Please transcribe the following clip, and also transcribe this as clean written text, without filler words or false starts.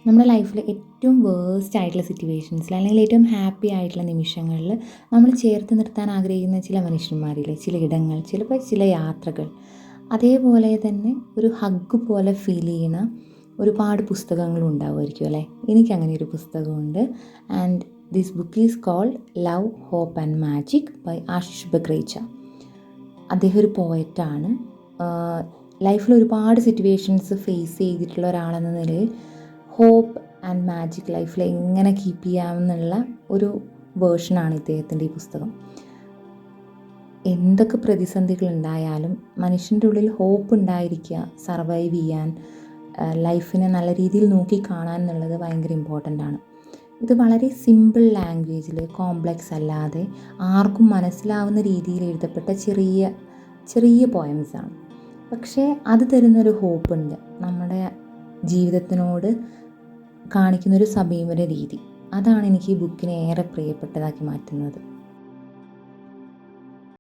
നമ്മുടെ ലൈഫിൽ ഏറ്റവും വേഴ്സ്റ്റ് ആയിട്ടുള്ള സിറ്റുവേഷൻസിൽ അല്ലെങ്കിൽ ഏറ്റവും ഹാപ്പി ആയിട്ടുള്ള നിമിഷങ്ങളിൽ നമ്മൾ ചേർത്ത് നിർത്താൻ ആഗ്രഹിക്കുന്ന ചില മനുഷ്യന്മാരില്ലേ, ചില ഇടങ്ങൾ, ചിലപ്പോൾ ചില യാത്രകൾ, അതേപോലെ തന്നെ ഒരു ഹഗ്ഗ് പോലെ ഫീൽ ചെയ്യുന്ന ഒരുപാട് പുസ്തകങ്ങളും ഉണ്ടാവുമായിരിക്കും അല്ലേ. എനിക്കങ്ങനെ ഒരു പുസ്തകമുണ്ട്. And this book is called Love, Hope and Magic by Ashish Bakrecha. അദ്ദേഹം ഒരു പോയറ്റാണ്. ലൈഫിൽ ഒരുപാട് സിറ്റുവേഷൻസ് ഫേസ് ചെയ്തിട്ടുള്ള ഒരാളെന്ന നിലയിൽ ഹോപ്പ് ആൻഡ് മാജിക് ലൈഫിൽ എങ്ങനെ കീപ്പ് ചെയ്യാമെന്നുള്ള ഒരു വേർഷനാണ് ഇദ്ദേഹത്തിൻ്റെ ഈ പുസ്തകം. എന്തൊക്കെ പ്രതിസന്ധികൾ ഉണ്ടായാലും മനുഷ്യൻ്റെ ഉള്ളിൽ ഹോപ്പ് ഉണ്ടായിരിക്കുക, സർവൈവ് ചെയ്യാൻ, ലൈഫിനെ നല്ല രീതിയിൽ നോക്കി കാണാൻ എന്നുള്ളത് ഭയങ്കര ഇമ്പോർട്ടൻ്റ് ആണ്. ഇത് വളരെ സിമ്പിൾ ലാംഗ്വേജിൽ, കോംപ്ലക്സ് അല്ലാതെ ആർക്കും മനസ്സിലാവുന്ന രീതിയിൽ എഴുതപ്പെട്ട ചെറിയ ചെറിയ പോയംസാണ്. പക്ഷേ അത് തരുന്നൊരു ഹോപ്പുണ്ട്, നമ്മുടെ ജീവിതത്തിനോട് കാണിക്കുന്നൊരു സമീപന രീതി. അതാണ് എനിക്ക് ഈ ബുക്കിനെ ഏറെ പ്രിയപ്പെട്ടതാക്കി മാറ്റുന്നത്.